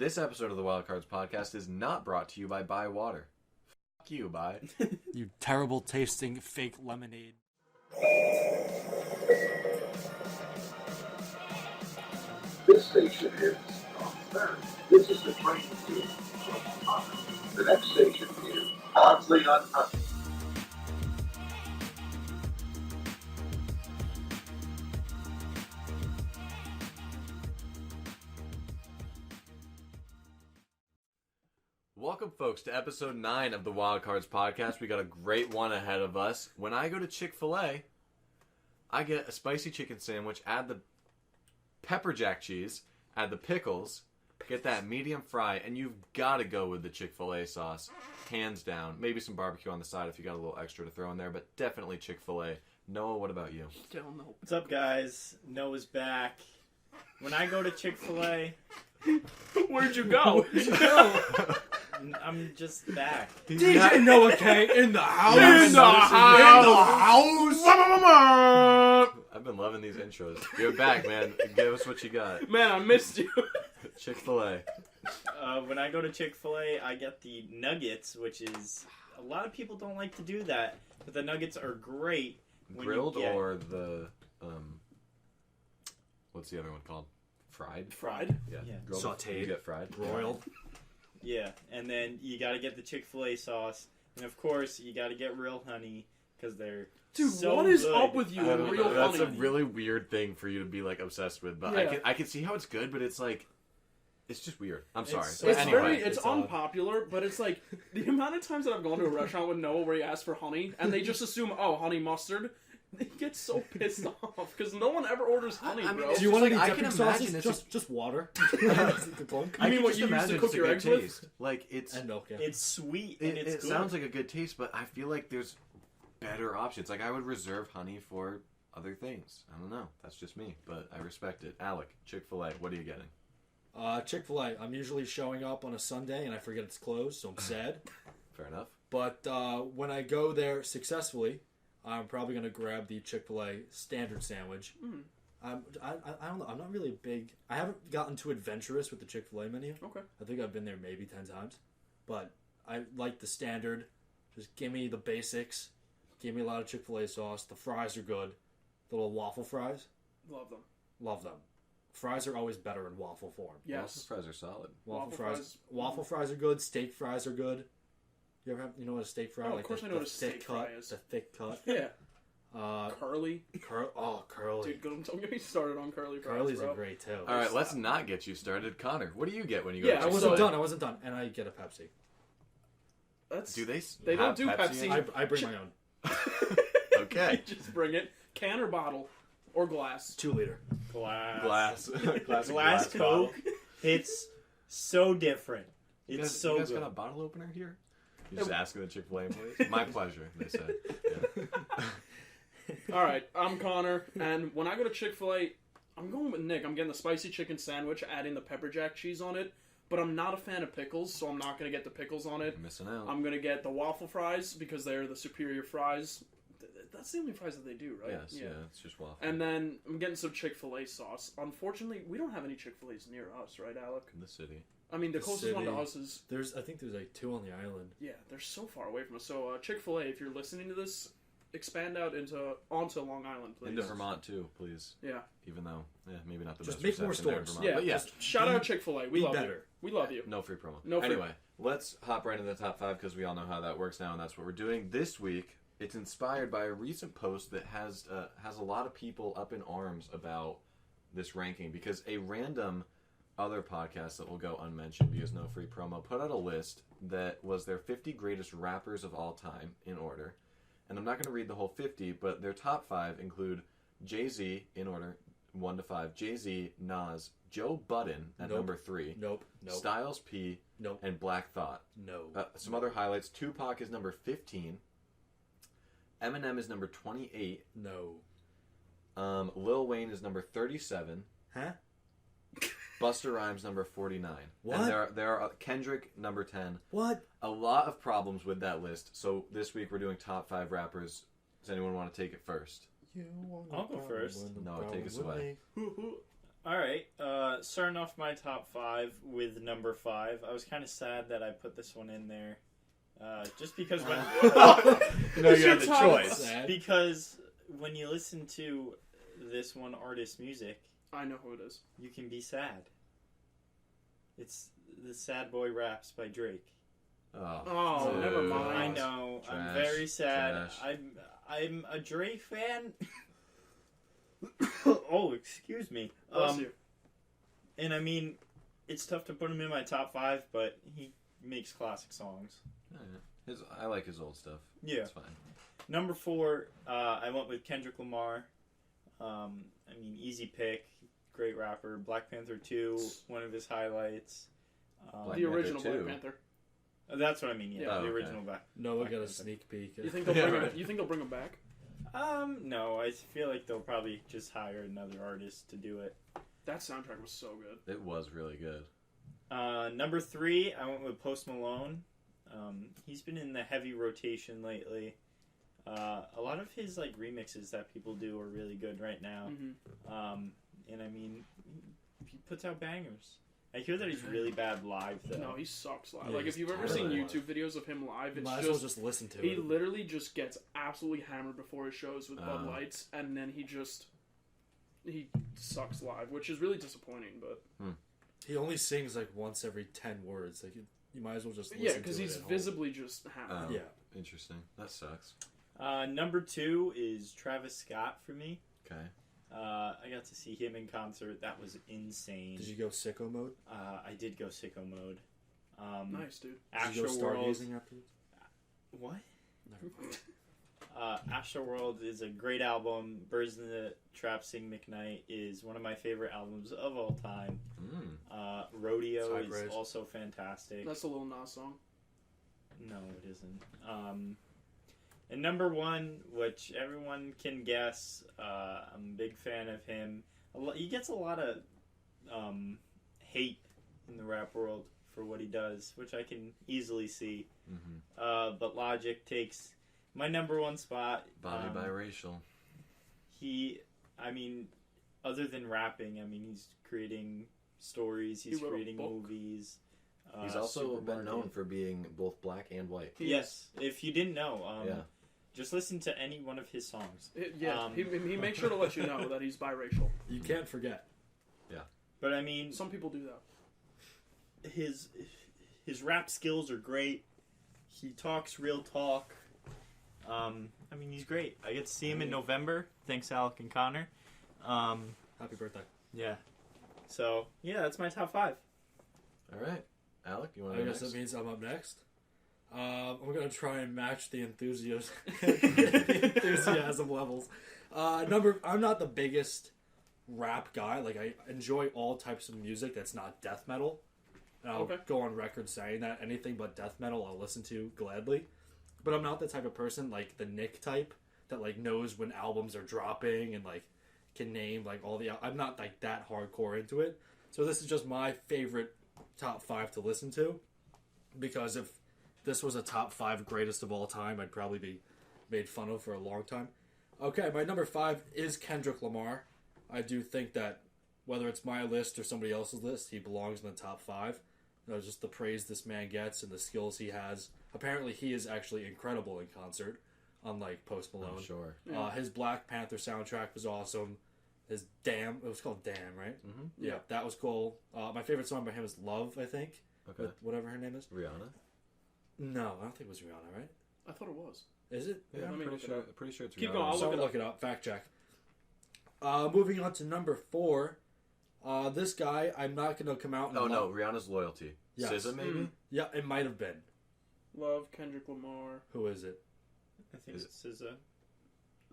This episode of the Wild Cards podcast is not brought to you by Buy Water. Fuck you, Buy. You terrible tasting fake lemonade. This station is This is the train to the next station is Oddly Unhunted. Welcome, folks, to episode 9 of the Wild Cards podcast. We got a great one ahead of us. When I go to Chick-fil-A, I get a spicy chicken sandwich, add the pepper jack cheese, add the pickles, get that medium fry, and you've got to go with the Chick-fil-A sauce, hands down. Maybe some barbecue on the side if you got a little extra to throw in there, but definitely Chick-fil-A. Noah, what about you? Don't know. What's up, guys? Noah's back. When I go to Chick-fil-A, Where'd you go? I'm just back. DJ Noah K in the house. In the house. I've been loving these intros. You're back, man. Give us what you got. Man, I missed you. Chick-fil-A. When I go to Chick-fil-A, I get the nuggets, which is... A lot of people don't like to do that, but the nuggets are great. Grilled or the... what's the other one called? Fried? Fried? Yeah. Yeah. Sauteed. You get fried? Broiled. Yeah, and then you gotta get the Chick-fil-A sauce. And of course, you gotta get real honey, because they're Dude, so what is good. up with you I and don't real know. That's honey? a really weird thing for you to be like obsessed with, but Yeah. I can see how it's good, but it's like it's just weird. I'm sorry. It's- But It's anyway, it's unpopular, but it's like the amount of times that I've gone to a restaurant with Noah where he asks for honey, and they just assume, oh, honey mustard. They get so pissed off because no one ever orders honey, I mean, bro. it's Do you just want like, any I dipping can sauces? imagine it's Just water. The clunk. I mean can what just you used to imagine cook it's a your good eggs with? taste. Like it's And milk, yeah. It's sweet, and it it's good. sounds like a good taste, but I feel like there's better options. Like I would reserve honey for other things. I don't know. That's just me, but I respect it. Alec, Chick-fil-A, what are you getting? Chick-fil-A. I'm usually showing up on a Sunday and I forget it's closed, so I'm sad. Fair enough. But when I go there successfully, I'm probably going to grab the Chick-fil-A standard sandwich. I don't know. I'm not really big. I haven't gotten too adventurous with the Chick-fil-A menu. Okay. I think I've been there maybe 10 times. But I like the standard. Just give me the basics. Give me a lot of Chick-fil-A sauce. The fries are good. The little waffle fries. Love them. Love them. Fries are always better in waffle form. Yes. Waffle fries are solid. Waffle fries are good. Steak fries are good. You ever have, you know what a steak fry? Oh, of like course the, I know the what a steak thick fry cut, is. The thick cut. Yeah. Curly. Dude, don't get me started on curly fries, Curly's bro. are great too. All right, let's not get you started. Connor, what do you get when you go Yeah, to I Chick-fil-A? wasn't done. And I get a Pepsi. That's Do they They have don't do Pepsi. in it? I bring my own. Okay. Just bring it. Can or bottle. Or glass. 2 liter. Glass. Classic Glass bottle. Coke. It's so different. You It's guys, so you guys good. got a bottle opener here? You're just asking the Chick-fil-A employees? My pleasure, they said. Yeah. Alright, I'm Connor, and when I go to Chick-fil-A, I'm going with Nick. I'm getting the spicy chicken sandwich, adding the pepper jack cheese on it, but I'm not a fan of pickles, so I'm not going to get the pickles on it. You're missing out. I'm going to get the waffle fries, because they're the superior fries. That's the only fries that they do, right? Yes, yeah, it's just waffle. And then I'm getting some Chick-fil-A sauce. Unfortunately, we don't have any Chick-fil-A's near us, right, Alec? In the city. I mean, the closest one to city. us is... I think there's like 2 on the island. Yeah, they're so far away from us. So, Chick-fil-A, if you're listening to this, expand out onto Long Island, please. Into Vermont, too, please. Yeah. Even though, maybe not the Just best make more reception there in stores. Vermont. Yeah, But yeah, just shout out Chick-fil-A. We be love better. you. We love you. no free promo. No free- Anyway, let's hop right into the top 5 because we all know how that works now, and that's what we're doing. This week, it's inspired by a recent post that has a lot of people up in arms about this ranking because a random other podcast that will go unmentioned because no free promo put out a list that was their 50 greatest rappers of all time in order. And I'm not going to read the whole 50, but their top 5 include Jay-Z in order 1 to 5, Jay-Z, Nas, Joe Budden at Nope. number 3, Nope. Styles P, Nope. and Black Thought. No. Some other highlights: Tupac is number 15, Eminem is number 28, No. Lil Wayne is number 37, Huh? Busta Rhymes number 49. What? And there are Kendrick number 10. What? A lot of problems with that list. So this week we're doing top 5 rappers. Does anyone want to take it first? I'll go first. No, take us away. All right. Starting off my top 5 with number 5. I was kind of sad that I put this one in there. Just because when... No, you had the choice. Sad. Because when you listen to this one artist's music, I know who it is. you can be sad. It's the Sad Boy Raps by Drake. Oh, dude. never mind. I know. I'm Trash. very sad. Trash. I'm a Drake fan. Oh, excuse me. Bless you. And I mean, it's tough to put him in my top 5, but he makes classic songs. I like his old stuff. Yeah. It's fine. Number 4, I went with Kendrick Lamar. I mean, easy pick. Great rapper. Black Panther 2, one of his highlights. Black The Panther original 2. Black Panther. That's what I mean. Yeah, Yeah. the Oh, okay. original Black. No, we'll Black get a Panther. sneak peek. You think they'll Yeah, bring right. him? You think they'll bring him back? No, I feel like they'll probably just hire another artist to do it. That soundtrack was so good. It was really good. Number 3, I went with Post Malone. He's been in the heavy rotation lately. A lot of his like remixes that people do are really good right now. Mm-hmm. And I mean, he puts out bangers. I hear that he's really bad live though. No, he sucks live. Yeah, Like if he's you've ever seen terrible YouTube videos of him live, it's Might as well just just listen to he it. literally just gets absolutely hammered before his shows with Bud Lights, and then he sucks live, which is really disappointing. But He only sings like once every 10 words. Like you might as well just listen yeah, to because it he's at home. visibly just hammered. Oh, Yeah. Interesting. That sucks. Number 2 is Travis Scott for me. Okay. I got to see him in concert. That was insane. Did you go sicko mode? I did go sicko mode. Nice, dude. Did you go Astroworld. stargazing afterwards? What? Never mind. Astroworld is a great album. Birds in the Trap Sing McKnight is one of my favorite albums of all time. Rodeo It's high is praise. also fantastic. That's a Lil Nas song. No, it isn't. And number 1, which everyone can guess, I'm a big fan of him. He gets a lot of hate in the rap world for what he does, which I can easily see. Mm-hmm. But Logic takes my number 1 spot. Bobby biracial. I mean, other than rapping, I mean, he's creating stories, he's He wrote a creating book. movies. He's also been Supermarket. known for being both black and white. Yes, if you didn't know, Yeah. just listen to any one of his songs. Yeah, he makes sure to let you know that he's biracial. You can't forget. But I mean, Some people do that. his rap skills are great. He talks real talk. I mean, he's great. I get to see him in November. Thanks, Alec and Connor. Happy birthday. Yeah. So yeah, that's my top 5. All right. Alec, you want I to guess next? that means I'm up next. I'm going to try and match the enthusiasm levels. I'm not the biggest rap guy. Like, I enjoy all types of music that's not death metal. And I'll Okay. go on record saying that anything but death metal I'll listen to gladly. But I'm not the type of person, like the Nick type, that like knows when albums are dropping and like can name like all the... I'm not like that hardcore into it. So this is just my favorite top 5 to listen to. Because if this was a top 5 greatest of all time, I'd probably be made fun of for a long time. Okay, my number 5 is Kendrick Lamar. I do think that whether it's my list or somebody else's list, he belongs in the top 5. Just the praise this man gets and the skills he has. Apparently, he is actually incredible in concert, unlike Post Malone. I'm sure. His Black Panther soundtrack was awesome. His Damn, it was called Damn, right? Mm-hmm. Yeah, that was cool. My favorite song by him is Love, I think. Okay. With whatever her name is. Rihanna? No, I don't think it was Rihanna, right? I thought it was. Is it? Yeah, let I'm me pretty look it sure, up. pretty sure it's Keep Rihanna. going, I'll So look it up. Fact check. Moving on to number 4. This guy, I'm not going to come out and... Oh, no. Rihanna's Loyalty. Yes. SZA, maybe? Mm. Yeah, it might have been. Love Kendrick Lamar, Who is it? I think Is it's SZA.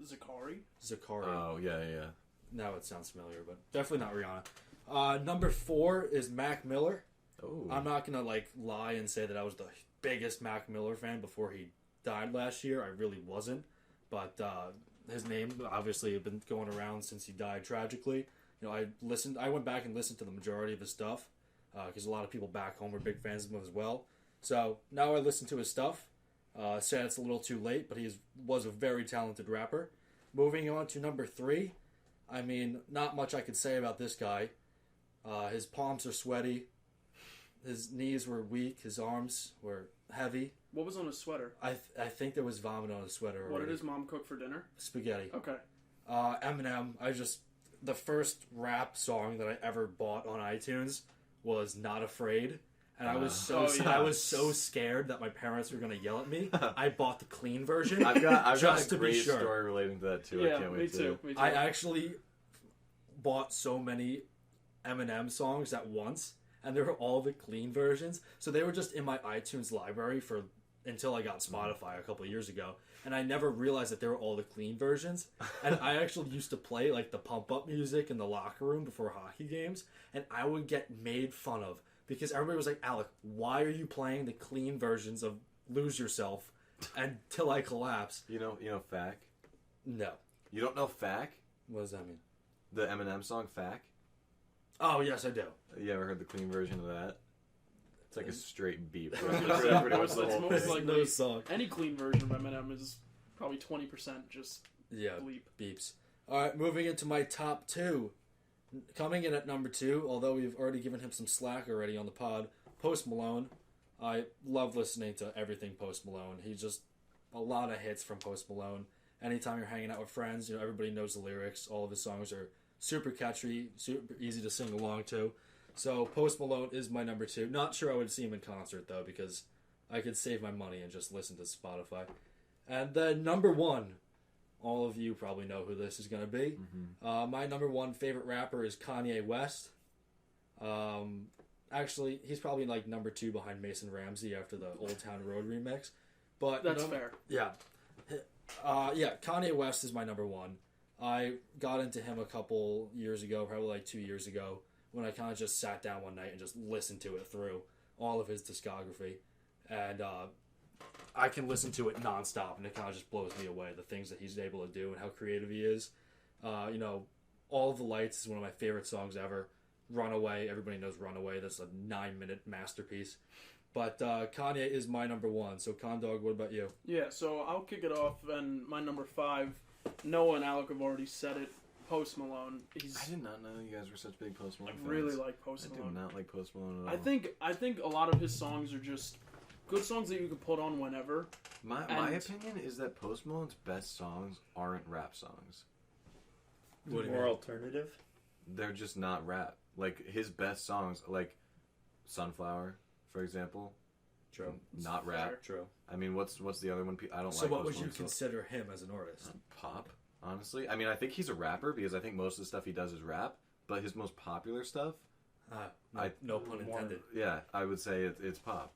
Zakari. Zakari. Oh, yeah. Now it sounds familiar, but definitely not Rihanna. Number 4 is Mac Miller. Oh. I'm not going to like lie and say that I was the biggest Mac Miller fan before he died last year. I really wasn't. But his name obviously had been going around since he died tragically. You know, I went back and listened to the majority of his stuff because a lot of people back home are big fans of him as well. So now I listen to his stuff. Sad it's a little too late, but he was a very talented rapper. Moving on to number 3. I mean, not much I could say about this guy. His palms are sweaty. His knees were weak. His arms were heavy. What was on his sweater? I think there was vomit on his sweater already. What did his mom cook for dinner? Spaghetti. Okay. Eminem, the first rap song that I ever bought on iTunes was Not Afraid. And I was so scared that my parents were going to yell at me. I bought the clean version. I've got just a to be great sure. story relating to that too. Yeah, I can't wait me too. I actually bought so many Eminem songs at once, and they were all the clean versions. So they were just in my iTunes library until I got Spotify a couple of years ago, and I never realized that they were all the clean versions. And I actually used to play like the pump up music in the locker room before hockey games, and I would get made fun of because everybody was like, "Alec, why are you playing the clean versions of Lose Yourself until I collapse?" You know, Fack. No. You don't know Fack? What does that mean? The Eminem song Fack. Oh yes, I do. You ever heard the clean version of that? It's like a straight beep. That's most likely No song. any clean version of Eminem is probably 20% just bleep. Beeps. All right, moving into my top 2. Coming in at number 2, although we've already given him some slack already on the pod, Post Malone. I love listening to everything Post Malone. He's just a lot of hits from Post Malone. Anytime you're hanging out with friends, everybody knows the lyrics. All of his songs are super catchy, super easy to sing along to. So Post Malone is my number 2. Not sure I would see him in concert though, because I could save my money and just listen to Spotify. And then number 1, all of you probably know who this is going to be. Mm-hmm. My number 1 favorite rapper is Kanye West. Actually, he's probably like number 2 behind Mason Ramsey after the Old Town Road remix. But That's fair. Yeah. Kanye West is my number 1. I got into him a couple years ago, probably like 2 years ago, when I kind of just sat down one night and just listened to it through all of his discography. And I can listen to it nonstop, and it kind of just blows me away, the things that he's able to do and how creative he is. All of the Lights is one of my favorite songs ever. Runaway, everybody knows Runaway. That's a 9-minute masterpiece. But Kanye is my number 1. So, Condog, what about you? Yeah, so I'll kick it off, and my number 5, Noah and Alec have already said it, Post Malone. I did not know you guys were such big Post Malone fans. I really like Post Malone. I do not like Post Malone at all. I think a lot of his songs are just good songs that you can put on whenever. My opinion is that Post Malone's best songs aren't rap songs. What do you More mean? alternative? They're just not rap. Like, his best songs, like Sunflower, for example. True. Not rap. True. I mean, what's the other one? I don't So like what Post would you Malone, so- consider him as an artist? Pop, honestly. I mean, I think he's a rapper because I think most of the stuff he does is rap, but his most popular stuff, No pun intended. yeah, I would say it's pop.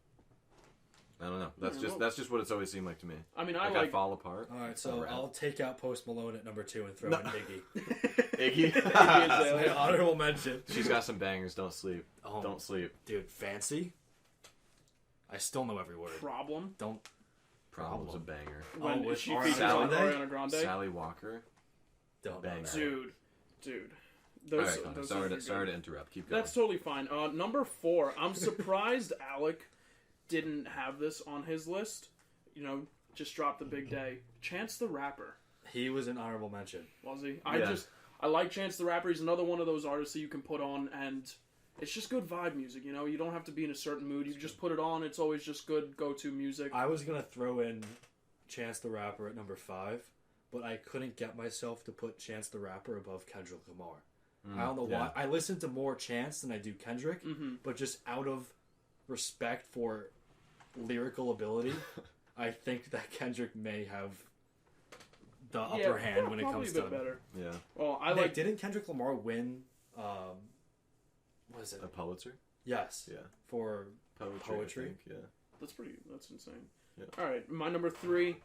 I don't know. That's Yeah, that's just what it's always seemed like to me. I mean, I fall apart. All right, It's so not rap. I'll take out Post Malone at number 2 and throw No. in Iggy. Iggy. That's my honorable mention. She's got some bangers. Don't sleep. Oh, Don't sleep. dude, Fancy. I still know every word. Problem. Don't. Problem's a banger. When with she Ariana features Grande? Ariana Grande. Sally Walker. Don't know Bang. that. Dude. All Those, right, Connor, those sorry songs are to good. interrupt. Keep going. That's totally fine. Number 4, I'm surprised Alec didn't have this on his list. Just dropped the big day. Chance the Rapper. He was an honorable mention. Was he? Yeah. I like Chance the Rapper. He's another one of those artists that you can put on, and it's just good vibe music. You don't have to be in a certain mood. You just put it on. It's always just good go-to music. I was gonna throw in Chance the Rapper at number 5, but I couldn't get myself to put Chance the Rapper above Kendrick Lamar. I don't know why. I listen to more Chance than I do Kendrick, but just out of respect for lyrical ability, I think that Kendrick may have the upper hand when it probably comes a to. bit better. Yeah. Well, Didn't Kendrick Lamar win? What is it? A Pulitzer? Yes. Yeah. For Poetry. I think, yeah. That's insane. Yeah. All right, my number 3,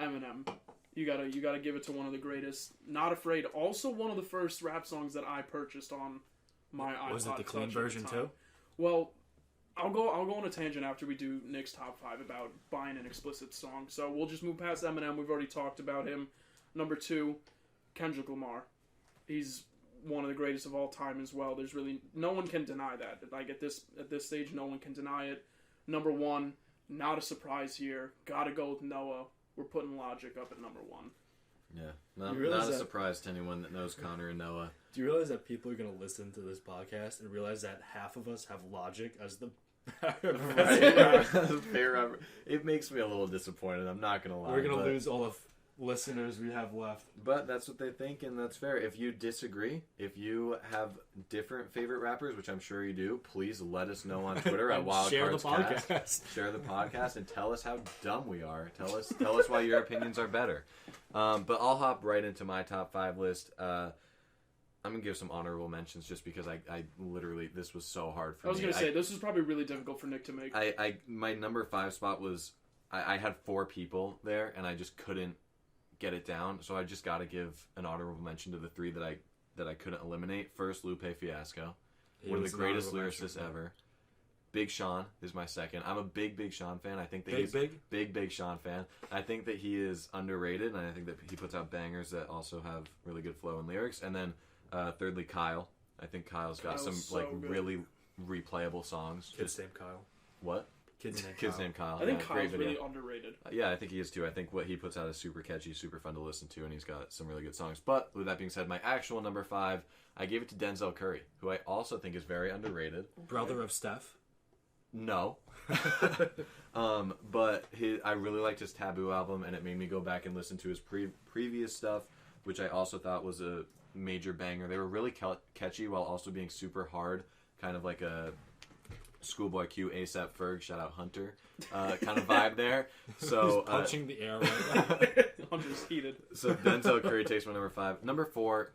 Eminem. You gotta give it to one of the greatest. Not Afraid. Also one of the first rap songs that I purchased on my iPod. Was it the clean Touch at version time. too? Well, I'll go on a tangent after we do Nick's top 5 about buying an explicit song. So we'll just move past Eminem. We've already talked about him. Number 2, Kendrick Lamar. He's one of the greatest of all time as well. There's really no one can deny that. Like at this stage, no one can deny it. Number 1, not a surprise here. Gotta go with Noah. We're putting Logic up at number 1. Yeah, not a surprise to anyone that knows Connor and Noah. Do you realize that people are going to listen to this podcast and realize that half of us have Logic as the Fair. It makes me a little disappointed. I'm not gonna lie. We're gonna lose all the listeners we have left. But that's what they think, and that's fair. If you disagree, if you have different favorite rappers, which I'm sure you do, please let us know on Twitter at WildCardsCast. Share the podcast and tell us how dumb we are. Tell us why your opinions are better. But I'll hop right into my top 5 list. I'm going to give some honorable mentions just because I literally, this was so hard for me. I was going to say, this was probably really difficult for Nick to make. My number 5 spot was, I had 4 people there, and I just couldn't get it down, so I just got to give an honorable mention to the 3 that I couldn't eliminate. First, Lupe Fiasco. One of the greatest lyricists ever. Big Sean is my second. I'm a big Sean fan. I think that he's big Sean fan. I think that he is underrated, and I think that he puts out bangers that also have really good flow and lyrics. And then thirdly, Kyle. I think Kyle's got some really replayable songs. Kids named Kyle. What? Kids named Kyle. I think Kyle's really underrated. Yeah, I think he is too. I think what he puts out is super catchy, super fun to listen to, and he's got some really good songs. But with that being said, my actual number 5, I gave it to Denzel Curry, who I also think is very underrated. Brother of Steph? No. But I really liked his Taboo album, and it made me go back and listen to his previous stuff, which I also thought was a major banger. They were really catchy while also being super hard, kind of like a Schoolboy Q, ASAP Ferg, shout out Hunter, kind of vibe there. So he's punching the air right now. Hunter's heated. So Denzel Curry takes my number 5. Number 4,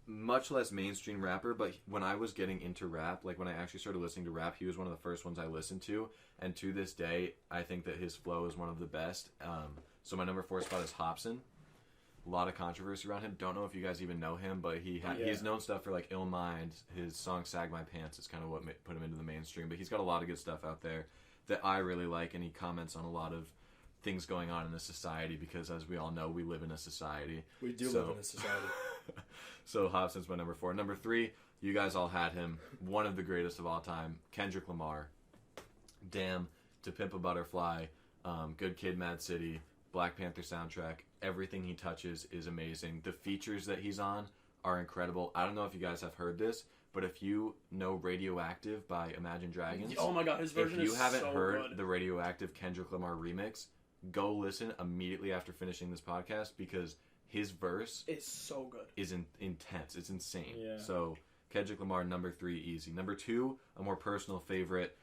much less mainstream rapper, but when I was getting into rap, like when I actually started listening to rap, he was one of the first ones I listened to, and to this day, I think that his flow is one of the best. So my number 4 spot is Hopsin. A lot of controversy around him. Don't know if you guys even know him, but he's known stuff for like Ill Mind. His song Sag My Pants is kind of what put him into the mainstream, but he's got a lot of good stuff out there that I really like, and he comments on a lot of things going on in the society because, as we all know, we live in a society. We do live in a society. So Hobson's my number 4. Number 3, you guys all had him. One of the greatest of all time, Kendrick Lamar. Damn, To Pimp a Butterfly, Good Kid, Mad City, Black Panther soundtrack. Everything he touches is amazing. The features that he's on are incredible. I don't know if you guys have heard this, but if you know Radioactive by Imagine Dragons, oh my god, his version is so good. If you haven't heard the Radioactive Kendrick Lamar remix, go listen immediately after finishing this podcast because his verse is so good. Is intense. It's insane. Yeah. So Kendrick Lamar, number 3, easy. Number 2, a more personal favorite.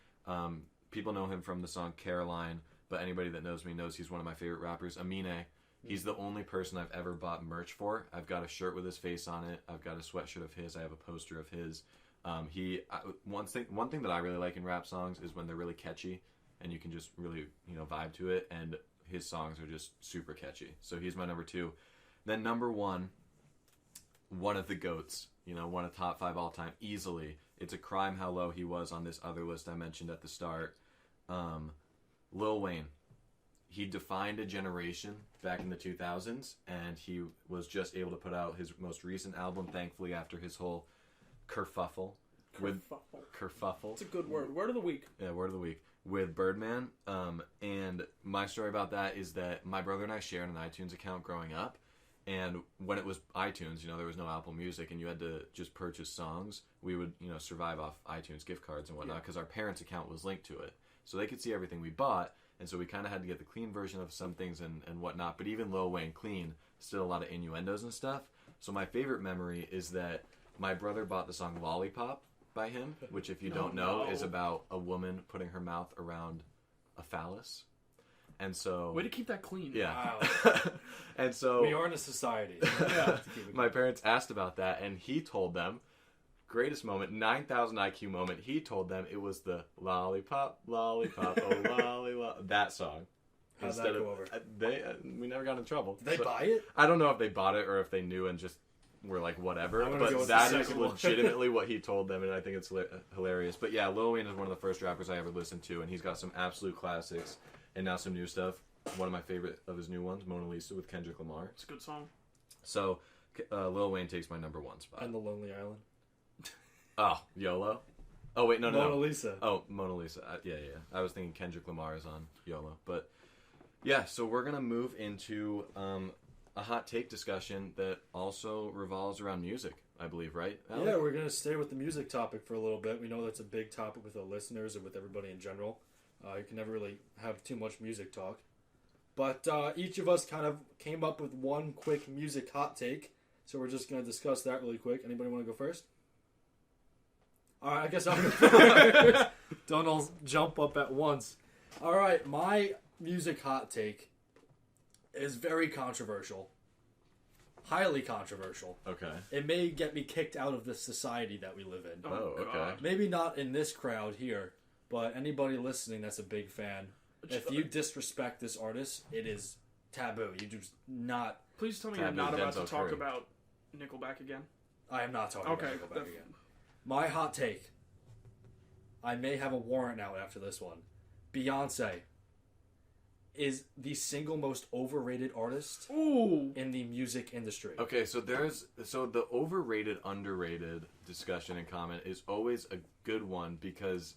People know him from the song Caroline, but anybody that knows me knows he's one of my favorite rappers. Amine. He's the only person I've ever bought merch for. I've got a shirt with his face on it. I've got a sweatshirt of his. I have a poster of his. One thing that I really like in rap songs is when they're really catchy, and you can just really vibe to it. And his songs are just super catchy. So he's my number 2. Then number 1, one of the GOATs. One of top 5 all time easily. It's a crime how low he was on this other list I mentioned at the start. Lil Wayne. He defined a generation back in the 2000s, and he was just able to put out his most recent album, thankfully, after his whole kerfuffle. Kerfuffle. It's a good word. Word of the week. Yeah, word of the week. With Birdman. And my story about that is that my brother and I shared an iTunes account growing up, and when it was iTunes, there was no Apple Music, and you had to just purchase songs. We would, survive off iTunes gift cards and whatnot, because our parents' account was linked to it. So they could see everything we bought. And so we kind of had to get the clean version of some things and whatnot. But even Lil Wayne clean, still a lot of innuendos and stuff. So my favorite memory is that my brother bought the song Lollipop by him, which if you don't know is about a woman putting her mouth around a phallus. And so... Way to keep that clean. Yeah. Wow. And so... We are in a society. My parents asked about that, and he told them... Greatest moment, 9,000 IQ moment. He told them it was the lollipop, lollipop, oh lollipop, that song. How'd that go over? We never got in trouble. Did they buy it? I don't know if they bought it or if they knew and just were like whatever. But that is legitimately what he told them, and I think it's hilarious. But yeah, Lil Wayne is one of the first rappers I ever listened to, and he's got some absolute classics and now some new stuff. One of my favorite of his new ones, Mona Lisa with Kendrick Lamar. It's a good song. So Lil Wayne takes my number 1 spot. And The Lonely Island. Oh, YOLO? Oh, wait, no. Mona Lisa. Oh, Mona Lisa. Yeah. I was thinking Kendrick Lamar is on YOLO. But, yeah, so we're going to move into a hot take discussion that also revolves around music, I believe, right? Alec? Yeah, we're going to stay with the music topic for a little bit. We know that's a big topic with the listeners and with everybody in general. You can never really have too much music talk. But each of us kind of came up with one quick music hot take. So we're just going to discuss that really quick. Anybody want to go first? All right, I guess I'll go first. Don't all jump up at once. All right, my music hot take is very controversial. Highly controversial. Okay. It may get me kicked out of the society that we live in. Oh, okay. God. Maybe not in this crowd here, but anybody listening that's a big fan. If you disrespect this artist, it is taboo. You just not... Please tell me Taboo you're not about to Denzel talk Curry. about Nickelback again. I am not talking Okay. about Nickelback again. My hot take. I may have a warrant out after this one. Beyonce is the single most overrated artist Ooh. in the music industry. Okay, so the overrated, underrated discussion and comment is always a good one because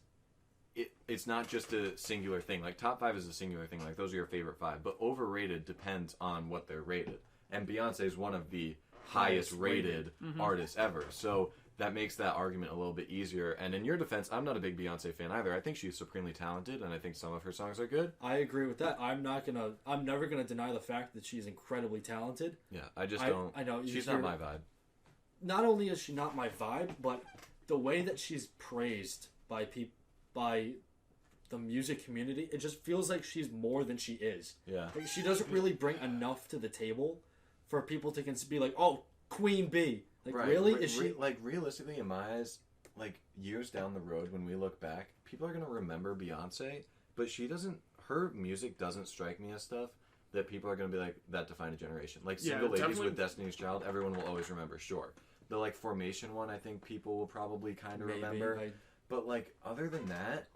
it's not just a singular thing. Like, top 5 is a singular thing. Like, those are your favorite 5. But overrated depends on what they're rated. And Beyonce is one of the highest rated artists ever. So that makes that argument a little bit easier. And in your defense, I'm not a big Beyonce fan either. I think she's supremely talented, and I think some of her songs are good. I agree with that. I'm never gonna deny the fact that she's incredibly talented. Yeah, I just don't. I know She's not my vibe. Not only is she not my vibe, but the way that she's praised by the music community, it just feels like she's more than she is. Yeah. Like, she doesn't really bring enough to the table for people to be like, oh, Queen Bee. Like, Right. really? Is she... Like, realistically, in my eyes, like, years down the road when we look back, people are going to remember Beyonce, but her music doesn't strike me as stuff that people are going to be like, that defined a generation. Like, Yeah, Single Ladies definitely. with Destiny's Child, everyone will always remember, sure. The, like, Formation one, I think people will probably kind of remember. But, like, other than that,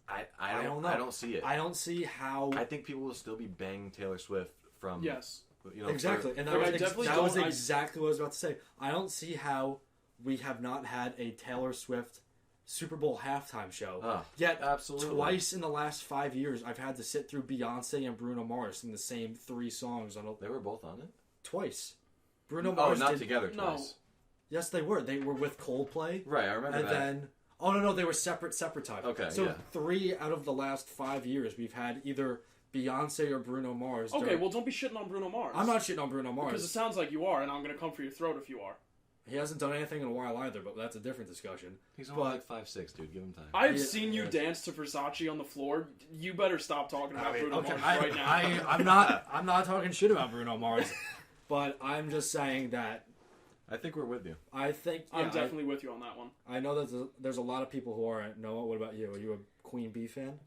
I don't know. I don't see it. I don't see how... I think people will still be banging Taylor Swift from... Yes. You know, Exactly, and I definitely that was don't- exactly what I was about to say. I don't see how we have not had a Taylor Swift Super Bowl halftime show. Yet, absolutely. twice in the last 5 years, I've had to sit through Beyonce and Bruno Mars sing the same 3 songs They were both on it? twice. Bruno Oh, Mars not did... together No. twice. Yes, they were. They were with Coldplay. Right, I remember And that. then... Oh, no, they were separate times. Okay, So yeah. 3 out of the last 5 years, we've had either Beyonce or Bruno Mars. Okay, well, don't be shitting on Bruno Mars. I'm not shitting on Bruno Mars. Because it sounds like you are, and I'm going to come for your throat if you are. He hasn't done anything in a while either, but that's a different discussion. He's only But- like 5'6", dude. Give him time. I've Yeah, seen you yeah. dance to Versace on the floor. You better stop talking about Bruno Okay, Mars right now. I'm not talking shit about Bruno Mars, but I'm just saying that I think we're with you. I think I'm definitely with you on that one. I know that there's a lot of people who aren't. Noah, what about you? Are you a Queen Bee fan?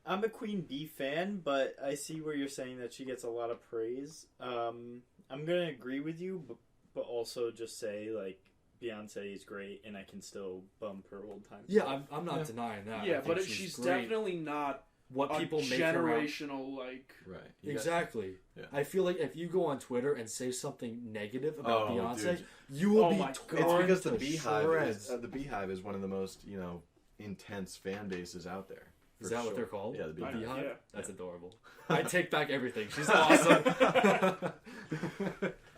I'm a Queen Bee fan, but I see where you're saying that she gets a lot of praise. I'm gonna agree with you, but also just say like Beyonce is great, and I can still bump her old time. Yeah, I'm not denying that. I Yeah, think but she's she's great. definitely not What a people make her out. generational, like... Right. Exactly. Yeah. I feel like if you go on Twitter and say something negative about Oh, Beyonce, dude. you will Oh be my It's torn because the to Beehive shreds. is one of the most intense fan bases out there. Is for that what sure. they're called? Yeah, the Beehive. Beehive? Yeah. That's adorable. I take back everything. She's awesome. You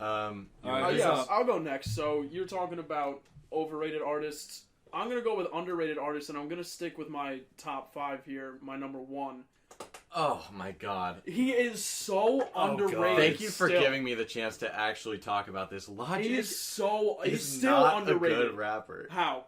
Alright, wanna- yes, I'll go next. So you're talking about overrated artists. I'm going to go with underrated artists, and I'm going to stick with my top 5 here, my number 1. Oh my god. He is so underrated. Thank you for still. giving me the chance to actually talk about this. Logic He is so... He's is still not underrated. a good rapper. How?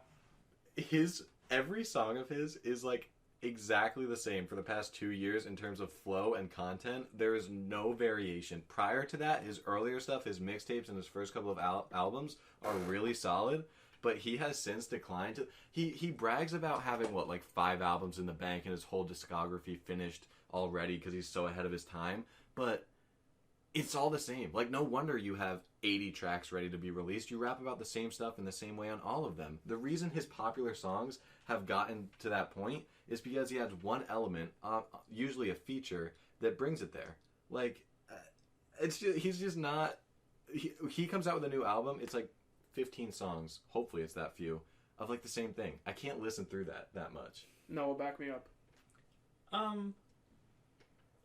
Every song of his is like exactly the same for the past 2 years in terms of flow and content. There is no variation. Prior to that, his earlier stuff, his mixtapes and his first couple of albums are really solid, but he has since declined. He brags about having, 5 albums in the bank and his whole discography finished already because he's so ahead of his time, but it's all the same. Like, no wonder you have 80 tracks ready to be released. You rap about the same stuff in the same way on all of them. The reason his popular songs have gotten to that point is because he has one element, usually a feature, that brings it there. Like, he's just not... He comes out with a new album, it's like 15 songs, hopefully it's that few, of like the same thing. I can't listen through that much. Noah, back me up.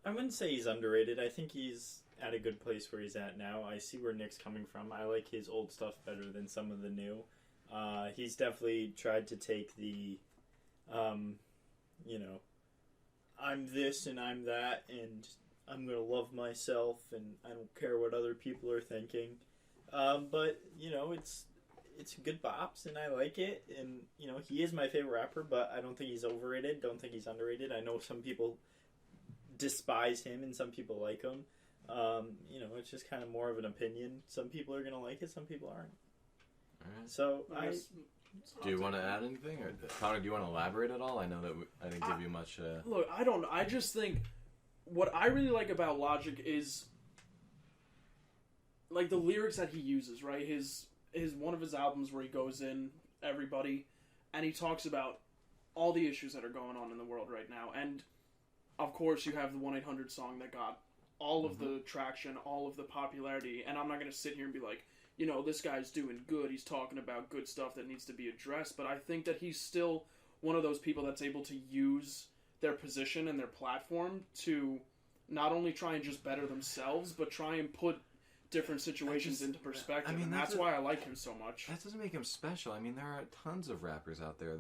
I wouldn't say he's underrated. I think he's at a good place where he's at now. I see where Nick's coming from. I like his old stuff better than some of the new. He's definitely tried to take the, I'm this and I'm that, and I'm going to love myself, and I don't care what other people are thinking. But, it's good bops, and I like it. And, he is my favorite rapper, but I don't think he's overrated. Don't think he's underrated. I know some people despise him, and some people like him. It's just kind of more of an opinion. Some people are going to like it, some people aren't. All right. So, Do you want to add anything? Or, Connor, do you want to elaborate at all? I know that I didn't give you much... Look, I don't know. I just think what I really like about Logic is like the lyrics that he uses, right? His one of his albums where he goes in everybody and he talks about all the issues that are going on in the world right now. And of course you have the 1-800 song that got all of the traction, all of the popularity, and I'm not going to sit here and be like, this guy's doing good, he's talking about good stuff that needs to be addressed, but I think that he's still one of those people that's able to use their position and their platform to not only try and just better themselves, but try and put different situations into perspective. And that's why I like him so much. That doesn't make him special. I mean, there are tons of rappers out there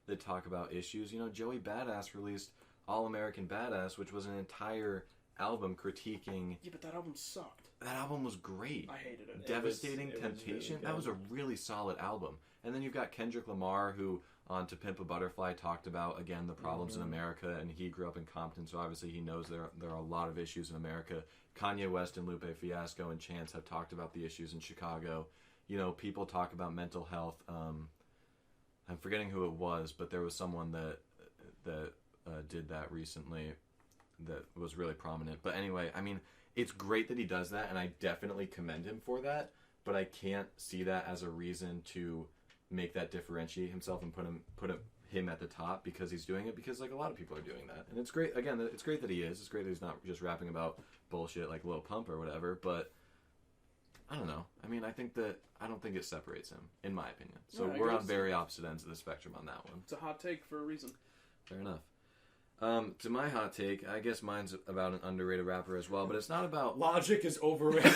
that talk about issues. Joey Badass released All American Badass, which was an entire album critiquing... Yeah, but that album sucked. That album was great. I hated it. Devastating It was Temptation. really that was a really solid album. And then you've got Kendrick Lamar, who on To Pimp a Butterfly talked about, again, the problems in America, and he grew up in Compton, so obviously he knows there are a lot of issues in America. Kanye West and Lupe Fiasco and Chance have talked about the issues in Chicago. People talk about mental health. I'm forgetting who it was, but there was someone that did that recently that was really prominent. But anyway, I mean, it's great that he does that, and I definitely commend him for that, but I can't see that as a reason to make that differentiate himself and put him at the top because he's doing it, because like a lot of people are doing that. And it's great, again, it's great that he is. It's great that he's not just rapping about bullshit like Lil Pump or whatever, but I don't know. I mean, I don't think it separates him, in my opinion. So we're on very opposite ends of the spectrum on that one. It's a hot take for a reason. Fair enough. To my hot take, I guess mine's about an underrated rapper as well, but it's not about... Logic is overrated.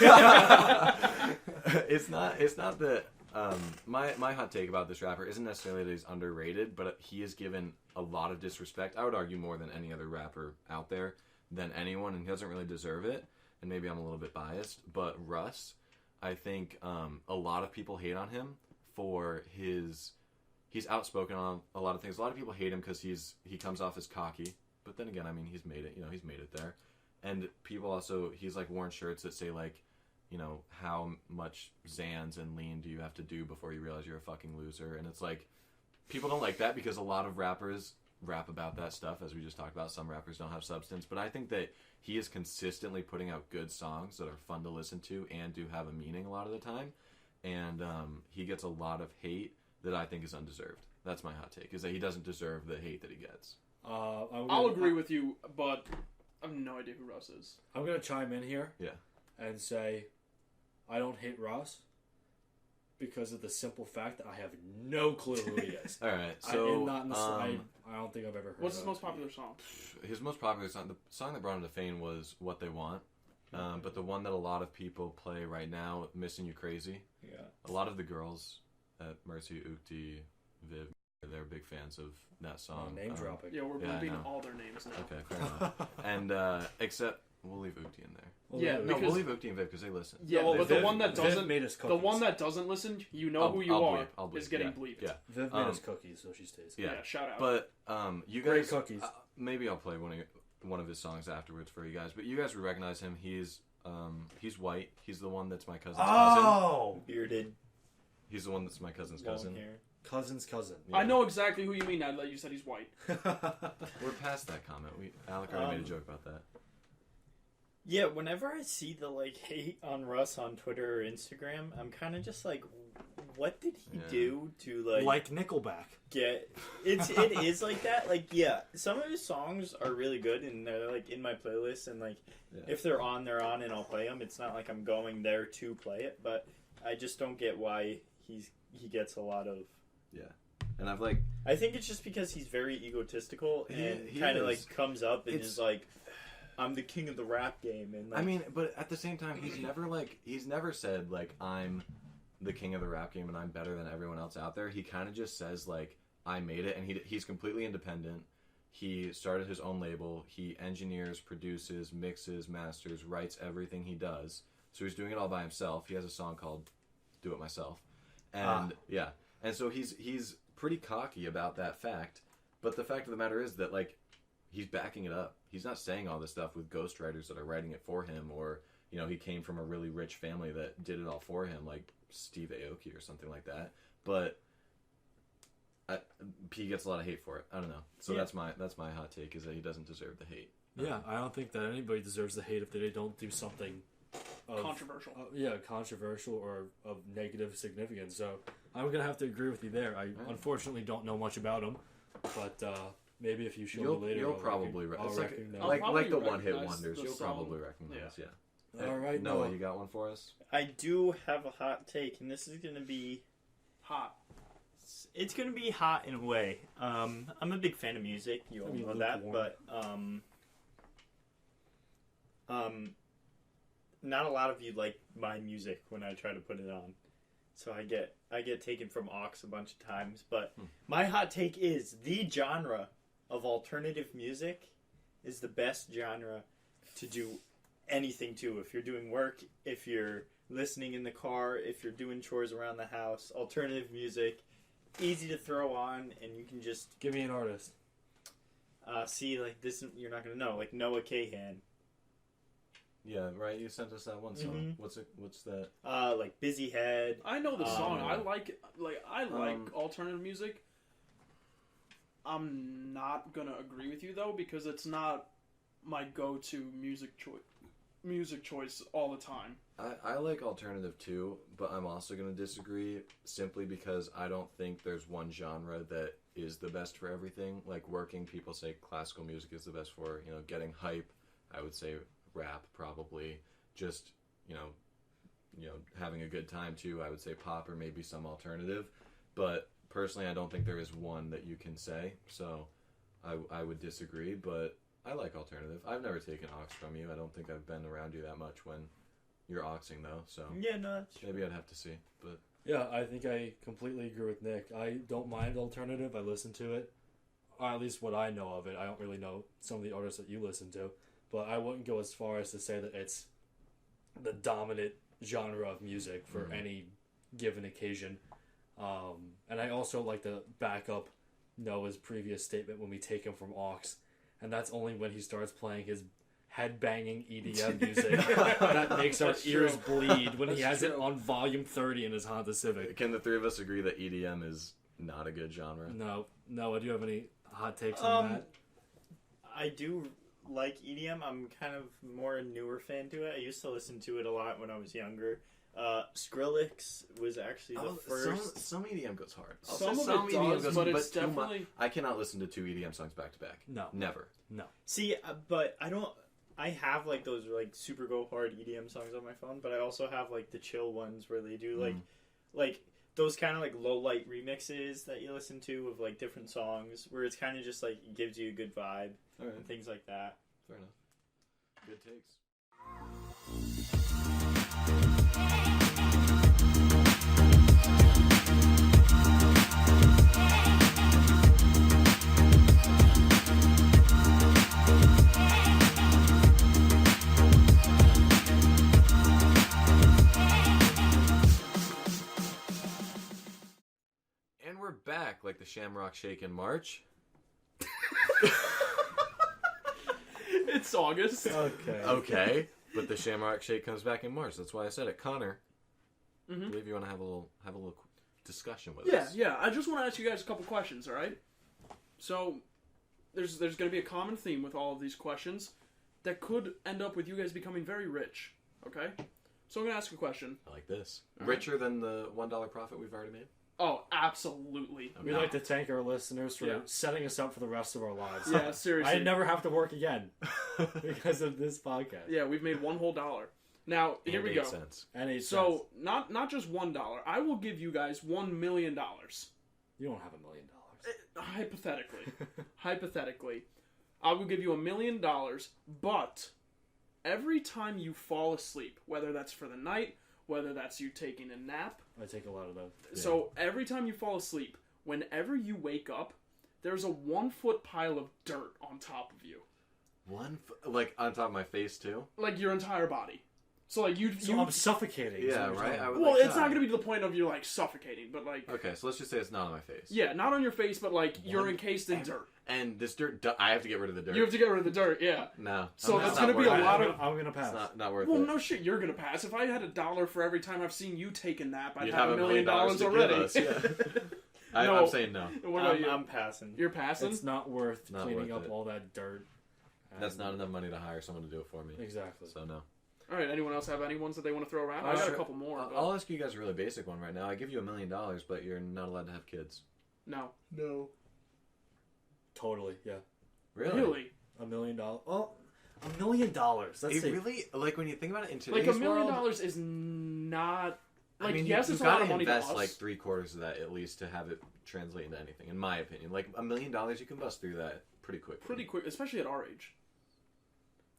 It's not that... my hot take about this rapper isn't necessarily that he's underrated, but he is given a lot of disrespect. I would argue more than any other rapper out there, than anyone, and he doesn't really deserve it. And maybe I'm a little bit biased, but Russ, I think a lot of people hate on him for his... He's outspoken on a lot of things. A lot of people hate him because he comes off as cocky. But then again, I mean, he's made it. He's made it there. And people also... He's, like, worn shirts that say, like, how much Xans and lean do you have to do before you realize you're a fucking loser? And it's like, people don't like that because a lot of rappers rap about that stuff, as we just talked about. Some rappers don't have substance. But I think that he is consistently putting out good songs that are fun to listen to and do have a meaning a lot of the time. And he gets a lot of hate that I think is undeserved. That's my hot take, is that he doesn't deserve the hate that he gets. I'll agree with you, but I have no idea who Russ is. I'm going to chime in here. Yeah. And say, I don't hate Russ because of the simple fact that I have no clue who he is. All right, so I don't think I've ever heard. What's his most popular song? His most popular song, the song that brought him to fame, was "What They Want." But the one that a lot of people play right now, "Missing You Crazy." Yeah. A lot of the girls at Mercy, Ukti, Viv, they're big fans of that song. Name dropping. Yeah, we're bleeping all their names now. Okay, fair enough. And except we'll leave Ukti in there. We'll leave Ukti and Viv because they listen. Yeah, but Viv, the one that doesn't, made us the one that doesn't listen, who you are, is getting bleeped. Yeah, Viv made us cookies, so she stays. Yeah, shout out. But you guys, great cookies. Maybe I'll play one of his songs afterwards for you guys. But you guys would recognize him. He's white. He's the one that's my cousin's cousin. Bearded. He's the one that's my cousin's cousin. Cousin's cousin. Yeah. I know exactly who you mean now that you said he's white. We're past that comment. Alec already made a joke about that. Yeah, whenever I see the hate on Russ on Twitter or Instagram, I'm kind of just like, what did he do to like Nickelback? It is like that. Some of his songs are really good and they're in my playlist, and if they're on, and I'll play them. It's not like I'm going there to play it, but I just don't get why he gets a lot of... Yeah. And I think it's just because he's very egotistical and kind of comes up and is like... I'm the king of the rap game, and like, I mean, but at the same time, he's never said like I'm the king of the rap game and I'm better than everyone else out there. He kind of just says like I made it, and he's completely independent. He started his own label. He engineers, produces, mixes, masters, writes everything he does. So he's doing it all by himself. He has a song called "Do It Myself," and yeah, and so he's pretty cocky about that fact. But the fact of the matter is that like he's backing it up. He's not saying all this stuff with ghostwriters that are writing it for him, or he came from a really rich family that did it all for him, like Steve Aoki or something like that. But he gets a lot of hate for it. I don't know. So that's my hot take, is that he doesn't deserve the hate. Yeah, I don't think that anybody deserves the hate if they don't do something controversial. Controversial or of negative significance. So I'm gonna have to agree with you there. I unfortunately don't know much about him, but maybe if you show me later, you'll probably recognize. like the one hit wonders. You'll probably recognize. Yeah. All right, Noah, you got one for us? I do have a hot take, and this is gonna be hot. It's gonna be hot in a way. I'm a big fan of music. You all know that, but not a lot of you like my music when I try to put it on. So I get taken from aux a bunch of times. But my hot take is the genre of alternative music is the best genre to do anything to. If you're doing work, if you're listening in the car, if you're doing chores around the house, alternative music, easy to throw on, and you can just give me an artist. See, like this, you're not gonna know, like Noah Kahan. Yeah, right. You sent us that one song. What's that? Like Busy Head. I know the song. I like alternative music. I'm not gonna agree with you though, because it's not my go-to music choice all the time. I like alternative too, but I'm also going to disagree simply because I don't think there's one genre that is the best for everything. Like working people say classical music is the best for, getting hype. I would say rap probably. Just, having a good time too. I would say pop or maybe some alternative. But personally, I don't think there is one that you can say. So I would disagree, but I like alternative. I've never taken aux from you. I don't think I've been around you that much when you're auxing though. So yeah, no, that's maybe I'd have to see. But yeah, I think I completely agree with Nick. I don't mind alternative. I listen to it, or at least what I know of it. I don't really know some of the artists that you listen to, but I wouldn't go as far as to say that it's the dominant genre of music for any given occasion. And I also like to back up Noah's previous statement when we take him from aux. And that's only when he starts playing his head-banging EDM music that makes our ears bleed when he has it on volume 30 in his Honda Civic. Can the three of us agree that EDM is not a good genre? No. Do you have any hot takes on that? I do like EDM. I'm kind of more a newer fan to it. I used to listen to it a lot when I was younger. Skrillex was actually the first. Some EDM goes hard. Some EDM does, but it's definitely. I cannot listen to two EDM songs back to back. No, never. No. See, but I don't. I have like those like super go hard EDM songs on my phone, but I also have like the chill ones where they do like those kind of like low light remixes that you listen to of like different songs, where it's kind of just like it gives you a good vibe and things like that. Fair enough. Good takes. And we're back like the Shamrock Shake in March. It's August. Okay. But the Shamrock Shake comes back in March. That's why I said it. Connor, I believe you want to have a little discussion with us. Yeah. I just want to ask you guys a couple questions, all right? So, there's going to be a common theme with all of these questions that could end up with you guys becoming very rich, okay? So I'm going to ask a question. I like this. Richer than the $1 profit we've already made? Oh, absolutely. We'd like to thank our listeners for setting us up for the rest of our lives. Yeah, seriously. I never have to work again because of this podcast. Yeah, we've made $1 whole. Now, here we go. Cents. And 8 so, cents. Not just $1. I will give you guys $1 million. You don't have $1 million. Hypothetically. I will give you $1 million, but every time you fall asleep, whether that's for the night, whether that's you taking a nap. I take a lot of those. Yeah. So every time you fall asleep, whenever you wake up, there's a 1 foot pile of dirt on top of you. Like on top of my face too? Like your entire body. So like So I'm suffocating. is Yeah, what you're right? saying. I would well, like it's that. not going to be to the point of you like suffocating, but like... Okay, so let's just say it's not on my face. Yeah, not on your face, but like you're encased in dirt. And this dirt, I have to get rid of the dirt. You have to get rid of the dirt, yeah. No. So That's it's not going to be worth a it. lot of... I'm gonna pass. It's not worth Well, it. no shit, you're going to pass. If I had $1 for every time I've seen you take a nap, I'd You'd have $1 million to give already. us, yeah. No. I'm saying no. What about you? I'm passing. You're passing? It's not worth Not cleaning worth up it. all that dirt. That's not enough money to hire someone to do it for me. Exactly. So no. All right, anyone else have any ones that they want to throw around? I got Sure. a couple more. But... I'll ask you guys a really basic one right now. I give you $1 million, but you're not allowed to have kids. No. Totally, yeah. Really? $1 million. Well, $1 million. That's It it. really, like when you think about it in today's Like $1 million world, is not... Like, I mean, yes, you've it's a lot got of to money to invest us. like 3/4 of that at least to have it translate into anything, in my opinion. Like $1 million, you can bust through that pretty quickly. Pretty quick, especially at our age.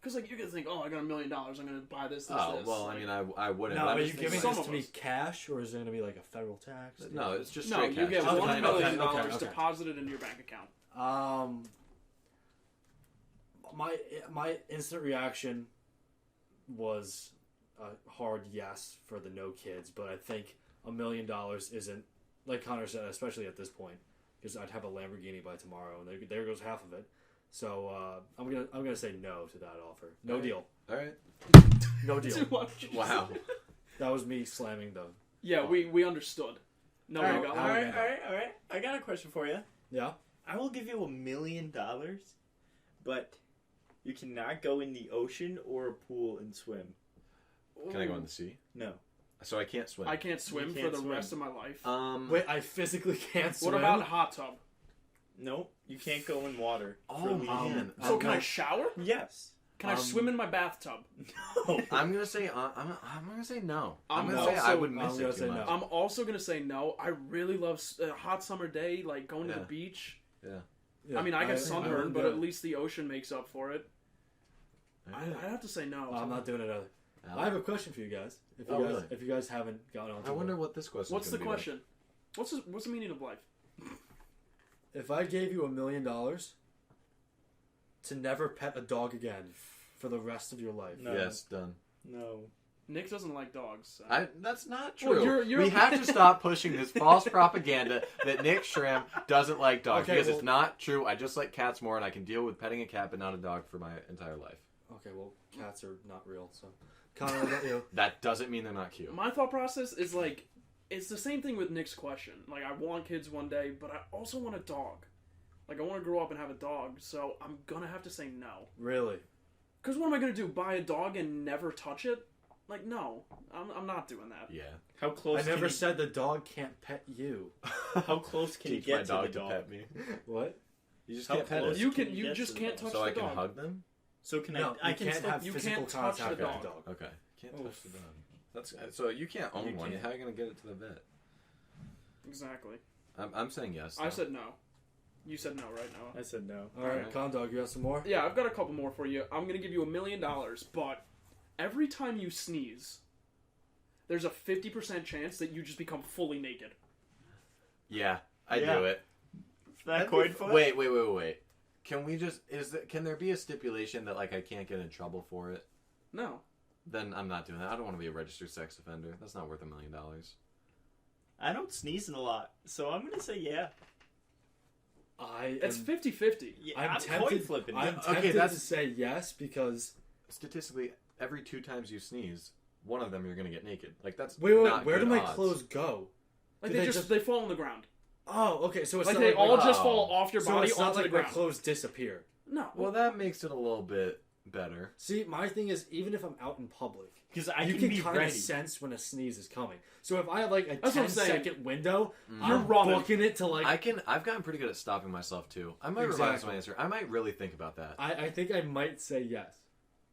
Because like you can think, oh, I got $1 million, I'm gonna buy this. Oh this. well, like, I mean, I wouldn't. Now, but I'm are just you thinking, giving some this of to me us. cash, or is it going to be like a federal tax? No, it's just no, straight you cash. get Just Okay, $1 $1 million okay. deposited into your bank account. My instant reaction was a hard yes for the no kids, but I think $1 million isn't, like Connor said, especially at this point, because I'd have a Lamborghini by tomorrow, and there goes half of it. So I'm gonna say no to that offer. No Alright. deal. All right. No deal. Wow. That was me slamming the. Yeah, we understood. No, Alright, you got alright. alright. I got a question for you. Yeah. I will give you $1 million, but you cannot go in the ocean or a pool and swim. Can I go in the sea? No. So I can't swim. I can't swim can't for the swim. rest of my life. Wait, I physically can't swim. What about hot tub? Nope. You can't go in water. Oh man. So can I shower? Yes. Can I swim in my bathtub? No. I'm gonna say I'm gonna say no. I'm I'm gonna say I also- would miss I'm gonna it too say much. no. I'm also gonna say no. I really love a hot summer day, like going to Yeah. the beach. Yeah, I mean, I get wouldn't sunburned, do but it. at least the ocean makes up for it. Alright. I have to say no. I'm not doing it either. Alex? I have a question for you guys. Really? If you guys haven't gotten on. I wonder what this question. What's the question? What's the meaning of life? If I gave you $1 million to never pet a dog again for the rest of your life, No. Yes, done. No. Nick doesn't like dogs. So. That's not Well, true. you're- We have to stop pushing this false propaganda that Nick Schramm doesn't like dogs Okay, because well- it's not true. I just like cats more, and I can deal with petting a cat, but not a dog for my entire life. Okay, well, cats are not real, so. Connor, what about you? That doesn't mean they're not cute. My thought process is like, it's the same thing with Nick's question. Like, I want kids one day, but I also want a dog. Like, I want to grow up and have a dog, so I'm gonna have to say no. Really? Because what am I gonna do? Buy a dog and never touch it? Like, no, I'm not doing that. Yeah. How close? I never can you, said the dog can't pet you. How close can you Teach my get to dog the dog? pet me. What? You just How can't pet close? it. You can can, you you get just to can't the touch So the I can dog. hug them. So can No, I you can can't still, have you physical can't touch contact the with dog. the dog. Okay. Can't Oof. touch the dog. That's so you can't own You one. can't. How are you gonna get it to the vet? Exactly. I'm saying yes. I though. said no. You said no, right now. I said no. Alright, Alright. Con Dog, you got some more? Yeah, I've got a couple more for you. I'm gonna give you $1 million, but every time you sneeze, there's a 50% chance that you just become fully naked. Yeah, I Yeah. do it. That coin flip? Wait. Can we just can there be a stipulation that like I can't get in trouble for it? No. Then I'm not doing that. I don't want to be a registered sex offender. That's not worth $1 million. I don't sneeze in a lot, so I'm gonna say yeah. It's 50-50. Yeah, I'm I'm tempted, coin flipping. I'm Okay, tempted that's- to say yes because... Statistically, every 2 times you sneeze, one of them you're gonna get naked. Like that's Wait, not where do good my odds. clothes go? Like Do they they just they fall on the ground. Oh, okay, so it's Like not they like all my, just Oh. fall off your so body it's not onto like the my ground. clothes disappear. No. Well, that makes it a little bit better. See, my thing is, even if I'm out in public, Because I you can can be kind ready. of sense when a sneeze is coming. So if I have like a That's what I'm 10-second window, You're I'm running. booking it to like... I've gotten pretty good at stopping myself too. I might revise Exactly. my answer. I might really think about that. I think I might say yes.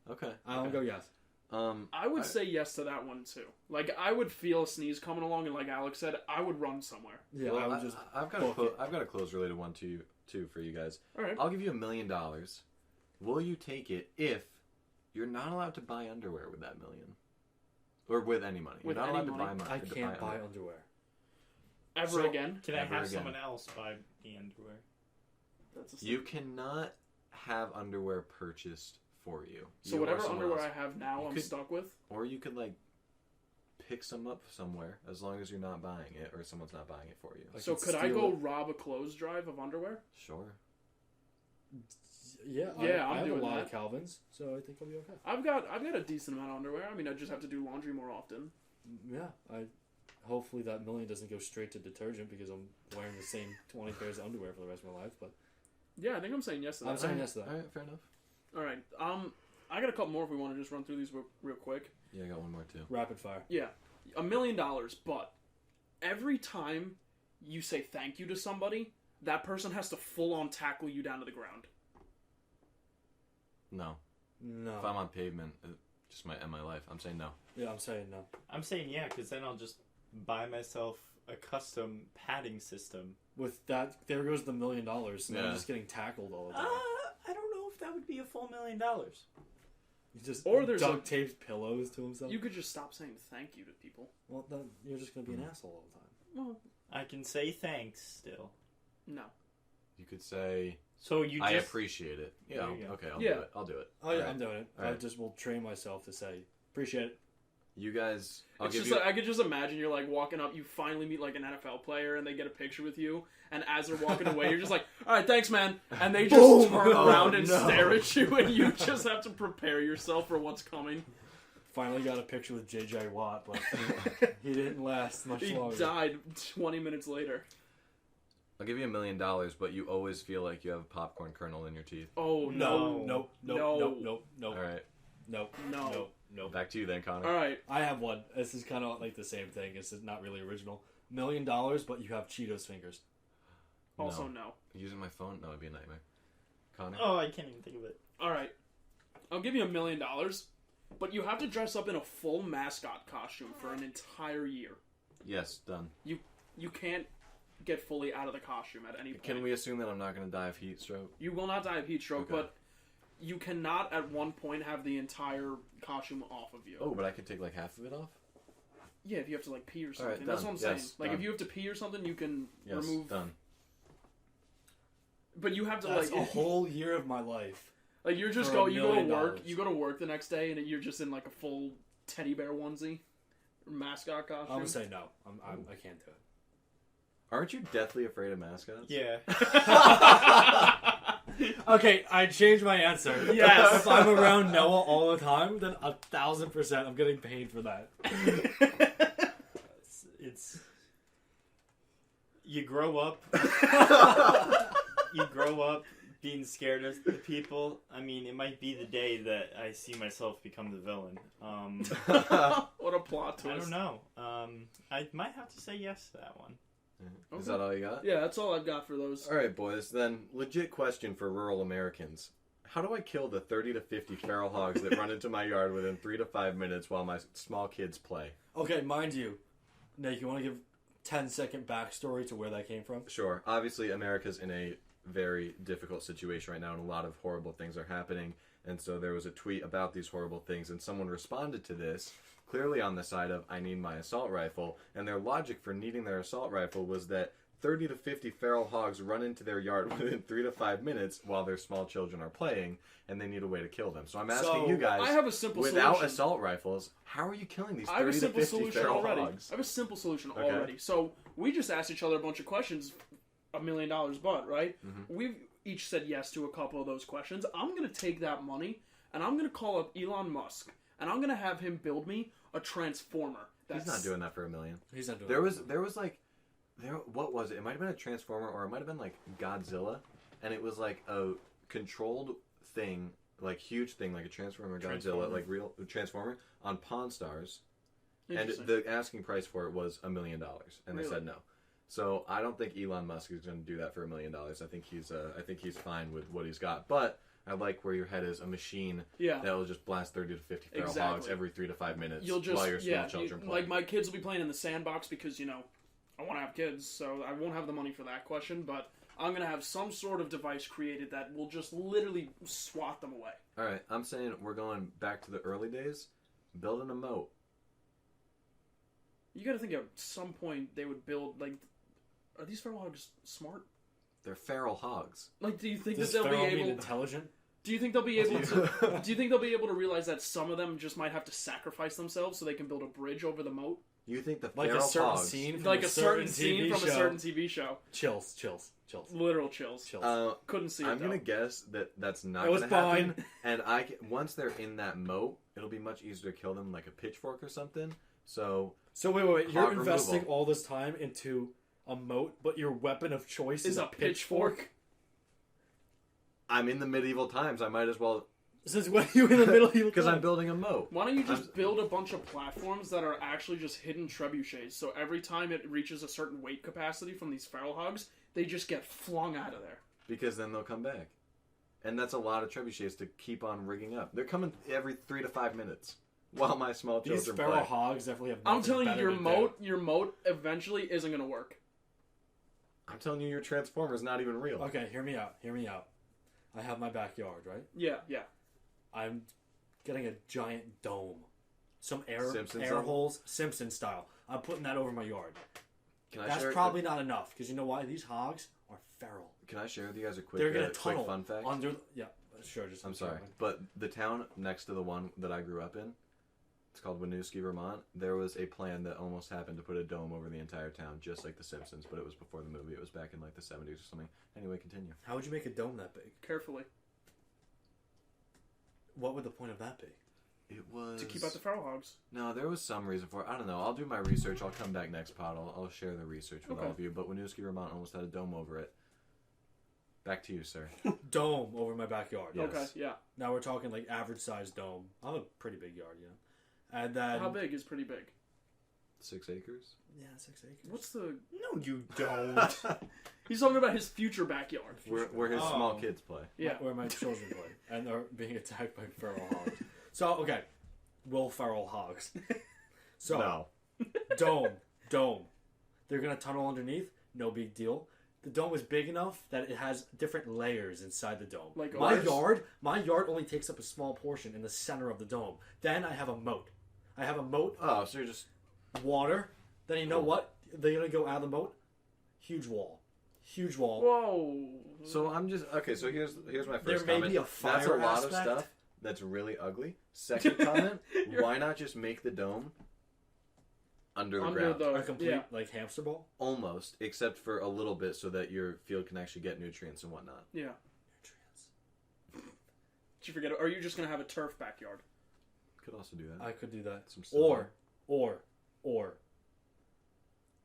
Okay. I'll okay. go yes. I would say yes to that one too. Like I would feel a sneeze coming along, and like Alex said, I would run somewhere. Yeah, Well, I would just... I've got book it. I've got a close related one too for you guys. All right. I'll give you $1 million. Will you take it if You're not allowed to buy underwear with that million. Or with any money. With You're not any allowed to money? buy money. I can't buy underwear. Ever So, again? Can I Ever have again. someone else buy the underwear? That's a You cannot have underwear purchased for you. So You or whatever someone underwear else. I have now, You I'm could- stuck with. Or you could like pick some up somewhere as long as you're not buying it or someone's not buying it for you. I So could could I steal go it. rob a clothes drive of underwear? Sure. Yeah, Yeah, I I'm have doing a lot that. of Calvins, so I think I'll be okay. I've got a decent amount of underwear. I mean, I just have to do laundry more often. Yeah, hopefully that million doesn't go straight to detergent because I'm wearing the same 20 pairs of underwear for the rest of my life. But Yeah, I think I'm saying yes to that. I'm saying yes to that. Alright, fair enough. All right. I got a couple more if we want to just run through these real quick. Yeah, I got one more too. Rapid fire. Yeah, $1 million, but every time you say thank you to somebody, that person has to full on tackle you down to the ground. No. No. If I'm on pavement, it just might end my life. I'm saying no. Yeah, I'm saying no. I'm saying yeah, because then I'll just buy myself a custom padding system. With that, there goes the $1 million. So Yeah. I'm just getting tackled all the time. I don't know if that would be a full $1 million. He just Or there's duct tapes pillows to himself. You could just stop saying thank you to people. Well, then you're just gonna be an asshole all the time. Well, I can say thanks still. no. You could say, So you I just appreciate it. Yeah, There you go. okay, I'll Yeah. do it. I'll do it. Oh yeah, Alright. I'm doing it. I Alright. just will train myself to say appreciate it. You guys, I'll It's give just you... like, I could just imagine you're like walking up, you finally meet like an NFL player, and they get a picture with you, and as they're walking away, you're just like, "All right, thanks, man," and they just Boom! turn around Oh, and no. stare at you, and you just have to prepare yourself for what's coming. Finally got a picture with JJ Watt, but he didn't last much He longer. died 20 minutes later. I'll give you $1 million, but you always feel like you have a popcorn kernel in your teeth. Oh No, no, no. All right. No. No. Back to you then, Connor. All right. I have one. This is kind of like the same thing. It's not really original. $1 million, but you have Cheetos fingers. Also no. Using my phone? No, it'd be a nightmare. Connor? Oh, I can't even think of it. All right. I'll give you $1 million, but you have to dress up in a full mascot costume for an entire year. Yes, done. You can't get fully out of the costume at any point. Can we assume that I'm not going to die of heat stroke? You will not die of heat stroke, Okay. but you cannot at one point have the entire costume off of you. Oh, but I could take like half of it off? Yeah, if you have to like pee or All something. right, That's done. what I'm saying. Yes, Like done. if you have to pee or something, you can Yes, remove. done. But you have to That's like a whole year of my life. like you're just for you go to $1 work. million. You go to work the next day and you're just in like a full teddy bear onesie, mascot costume. I'm gonna say no. I can't do it. Aren't you deathly afraid of mascots? Yeah. Okay, I changed my answer. Yes. If I'm around Noah all the time, then 1,000% I'm getting paid for that. It's you grow up being scared of the people. I mean, it might be the day that I see myself become the villain. What a plot twist! I don't know. I might have to say yes to that one. Is that all you got? Yeah, that's all I've got for those. All right, boys. Then, legit question for rural Americans. How do I kill the 30 to 50 feral hogs that run into my yard within 3 to 5 minutes while my small kids play? Okay, mind you, Nick, you want to give 10-second backstory to where that came from? Sure. Obviously, America's in a very difficult situation right now, and a lot of horrible things are happening. And so there was a tweet about these horrible things, and someone responded to this clearly on the side of, I need my assault rifle. And their logic for needing their assault rifle was that 30 to 50 feral hogs run into their yard within 3 to 5 minutes while their small children are playing, and they need a way to kill them. So I'm asking So, you guys, I have a simple without solution. assault rifles, how are you killing these I have a 30 to simple 50 solution feral already. hogs? I have a simple solution Okay. already. So we just asked each other a bunch of questions. $1 million, but right? Mm-hmm. We've each said yes to a couple of those questions. I'm gonna take that money and I'm gonna call up Elon Musk and I'm gonna have him build me a transformer. He's not doing that for $1 million. He's not doing There it. was like, what was it? It might have been a Transformer, or it might have been like Godzilla, and it was like a controlled thing, like huge thing, like a Transformer, Godzilla, Transformer. like real Transformer on Pawn Stars, and Interesting. the asking price for it was $1 million, and they Really? said no. So I don't think Elon Musk is going to do that for $1 million. I think he's fine with what he's got, but. I like where your head is, a machine Yeah. that will just blast 30 to 50 feral Exactly. hogs every 3 to 5 minutes You'll just while your small children play. like my kids will be playing in the sandbox because I want to have kids, so I won't have the money for that question. But I'm going to have some sort of device created that will just literally swat them away. All right, I'm saying we're going back to the early days, building a moat. You got to think at some point they would build, like, are these feral hogs smart? They're feral hogs. Like, do you think Does that they'll be feral mean able? intelligent? Do you think they'll be able to? Do you think they'll be able to realize that some of them just might have to sacrifice themselves so they can build a bridge over the moat? You think the Like feral a certain hogs? scene from Like a a certain TV scene from show. a certain TV show. Chills. Literal chills. Couldn't see it. I'm though. gonna guess that that's not It was gonna happen. fine. And once they're in that moat, it'll be much easier to kill them like a pitchfork or something. So So wait. You're Hog investing removal. all this time into a moat, but your weapon of choice Is a pitchfork. I'm in the medieval times. I might as well Since when are you in the middle? because I'm building a moat. Why don't you just build a bunch of platforms that are actually just hidden trebuchets? So every time it reaches a certain weight capacity from these feral hogs, they just get flung out of there. Because then they'll come back. And that's a lot of trebuchets to keep on rigging up. They're coming every 3 to 5 minutes while my small These children feral play. hogs definitely have. I'm nothing telling you, better your to do. moat eventually isn't going to work. I'm telling you, your Transformer's not even real. Okay, hear me out. I have my backyard, right? Yeah. I'm getting a giant dome, some air Simpsons air level? holes, Simpson style. I'm putting that over my yard. Can I That's share, probably not enough because you know why? These hogs are feral. Can I share with you guys a quick, They're gonna quick tunnel fun fact? under. Yeah, sure. Just I'm sorry, but the town next to the one that I grew up in, it's called Winooski, Vermont. There was a plan that almost happened to put a dome over the entire town, just like The Simpsons, but it was before the movie. It was back in like the 70s or something. Anyway, continue. How would you make a dome that big? Carefully. What would the point of that be? It was To keep out the feral hogs. No, there was some reason for it. I don't know. I'll do my research. I'll come back next pod. I'll share the research with Okay. all of you. But Winooski, Vermont almost had a dome over it. Back to you, sir. Dome over my backyard. Yes. Okay, yeah. Now we're talking like average sized dome. I have a pretty big yard, you know. And then How big is pretty big? 6 acres? Yeah, 6 acres. What's the... No, you don't. He's talking about his future backyard. Where his Oh. small kids play. Yeah. Where my children play, and they're being attacked by feral hogs. So okay, will feral hogs. So No. dome. They're gonna tunnel underneath. No big deal. The dome is big enough that it has different layers inside the dome. Like my yard only takes up a small portion in the center of the dome. Then I have a moat. Oh, so you're just... Water. Then you know what? They're gonna go out of the moat. Huge wall. Whoa. So I'm just... Okay, so here's my There first may comment. be a That's a fire lot aspect. of stuff that's really ugly. Second comment, why not just make the dome under the ground? A complete like hamster ball. Almost, except for a little bit so that your field can actually get nutrients and whatnot. Yeah. Did you forget it? Or are you just going to have a turf backyard? Could also do that. I could do that. Some Or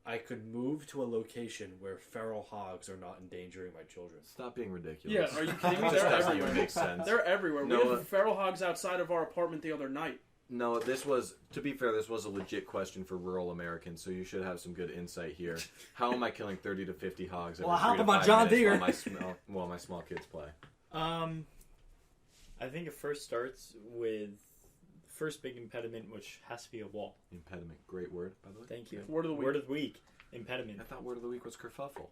I could move to a location where feral hogs are not endangering my children. Stop being ridiculous. Yeah, are you kidding me? This They're doesn't everywhere. even make sense. They're everywhere. No, We had feral hogs outside of our apartment the other night. No, this was, to be fair, this was a legit question for rural Americans, so you should have some good insight here. How am I killing 30 to 50 hogs every Well, hop 3 to on my 5 John minutes Deere. while my small kids play? I think it first starts with the first big impediment, which has to be a wall. Impediment. Great word, by the way. Thank you. Word of the week. Word of the week. Impediment. I thought word of the week was kerfuffle.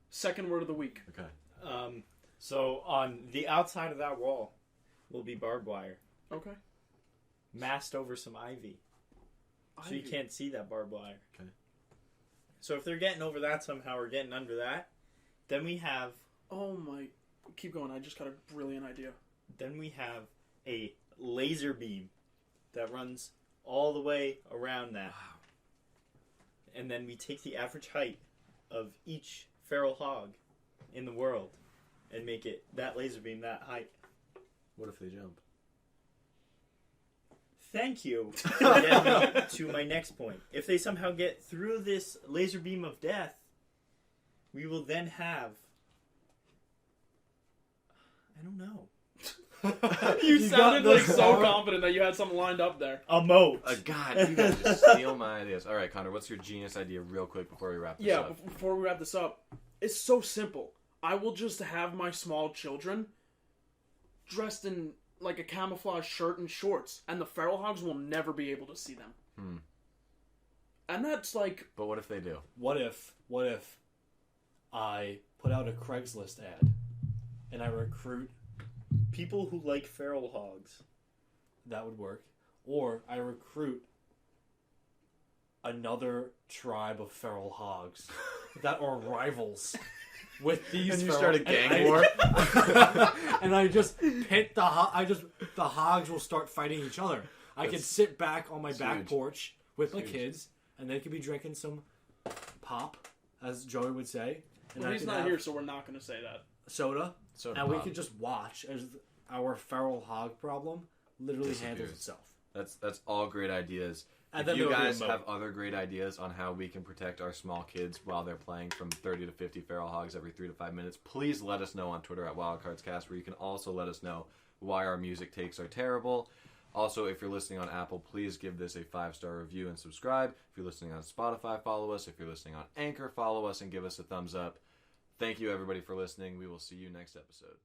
Second word of the week. Okay. So on the outside of that wall will be barbed wire, Okay. masked over some ivy, so you can't see that barbed wire. Okay. So if they're getting over that somehow or getting under that, then we have Oh my. Keep going. I just got a brilliant idea. a laser beam that runs all the way around that. Wow. And then we take the average height of each feral hog in the world and make it that laser beam that height. What if they jump? Thank you for getting me to my next point. If they somehow get through this laser beam of death, we will then have... I don't know. You sounded got like this so far? confident that you had something lined up there. A moat. God, you guys just steal my ideas. All right, Connor, what's your genius idea real quick before we wrap this Yeah, up? before we wrap this up, it's so simple. I will just have my small children dressed in like a camouflage shirt and shorts, and the feral hogs will never be able to see them. And that's like... But what if they do? What if I put out a Craigslist ad, and I recruit. People who like feral hogs. That would work. Or I recruit another tribe of feral hogs that are rivals with these. And you feral, start a gang war. And I just pit the hogs will start fighting each other. I can sit back on my back huge. porch with my Huge. kids, and they could be drinking some pop, as Joey would say. And Well, I he's could not have here, so we're not going to say that. soda, Soda and we pop. could just watch as our feral hog problem literally handles Disappears. itself. That's all great ideas. And If then you there'll be a guys moat. have other great ideas on how we can protect our small kids while they're playing from 30 to 50 feral hogs every 3 to 5 minutes, please let us know on Twitter at WildCardsCast, where you can also let us know why our music takes are terrible. Also, if you're listening on Apple, please give this a 5-star review and subscribe. If you're listening on Spotify, follow us. If you're listening on Anchor, follow us and give us a thumbs up. Thank you, everybody, for listening. We will see you next episode.